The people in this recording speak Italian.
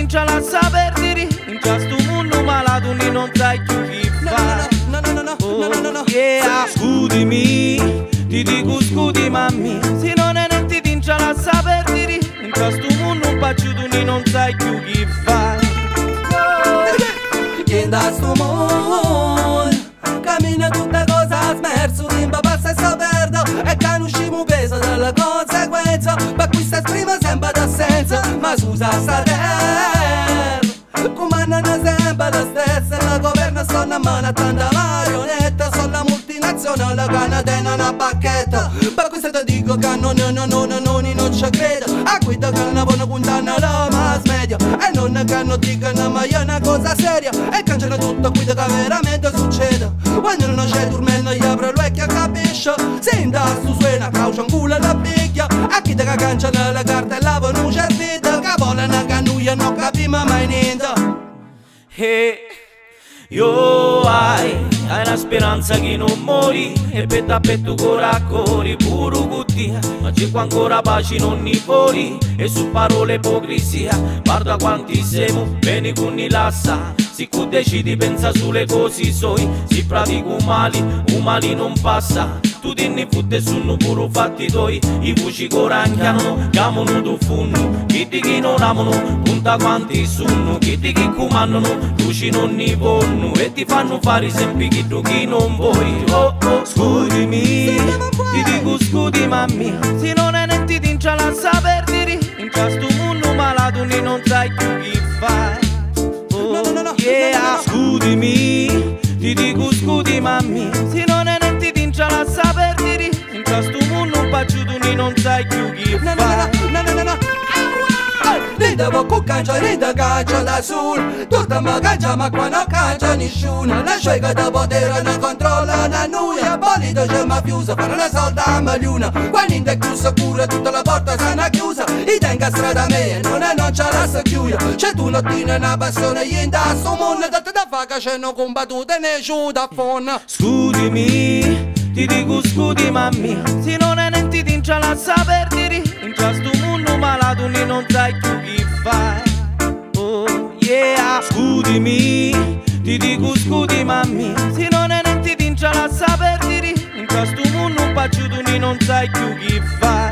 tince la saper dire, in questo mondo malato ni non sai più chi fa. No, yeah. Scudimi, ti dico scudi mammi, se non è non ti tince la saper dire, in questo mondo un paciuto ni non sai più chi fa. Chi da sto mondo cammina tutta cosa smerzo, timba passa e sto perdo e conosciamo peso della conseguenza, ma qui sta esprime sempre d'assenza, ma scusa sta terra comandano sempre la stessa, la governa sta una mano a tanta marionetta, sono la multinazionale che ne tiene una bacchetta, ma questo ti dico che non ci credo, a guida che ne buona condanna la mass media, e non che non dicono ma è una cosa seria, e cancella tutto quello che veramente succede, quando non c'è dormendo gli apre l'occhio e capisce, senta su suena causa un culo la picchia, a chi te che cancella la carta e la venuta e vita, che vogliono che noi non capiamo mai niente. Hey, io hai una speranza che non muori, e per te per tu corri pure cuttia, ma c'è ancora pace non ne fuori, e su parole ipocrisia, guarda quanti siamo, bene con i lassa, se tu decidi pensa sulle cose soi, si pratico un mali non passa, tu te ne fotte sono pure fatti tuoi, i voci corancano, chiamano tu funno, chi di chi non amano, punta quanti sono, chi di chi comandano, luci non ne vanno, e ti fanno fare sempre chi tu chi non vuoi. Oh oh, scudimi, ti dico scudi mammi, se non è niente ti tince la saper dire, in questo mondo malato ni non sai più chi fai. Oh yeah, scudimi, ti dico scudi mammi, se non è niente ti tince la saper dire, in questo mondo un paciuto ni non sai più chi fai. Devo con cancia, rida cancia da sul, tutta ma cancia ma qua non cancia nessuno, la scelga da potere non controlla la nuia, bolito c'è mafiosa, fare una solda a magliuna, quando in te chiusa cura tutta la porta sana chiusa, i tenga strada me, non c'è la secchiuia, c'è tu nottina una passione, gli inda sto mondo, da te da fa che c'è non combattuta e ne giù da fonna. Scudimi, ti dico scudi mammi, se non è niente ti tince la saper dire, in questo mondo malato ni non sai più chi fai. Oh yeah, scudimi, ti dico scudi mammi, se non è niente ti tince la saper dire, in questo mondo un paciuto ni non sai più chi fai.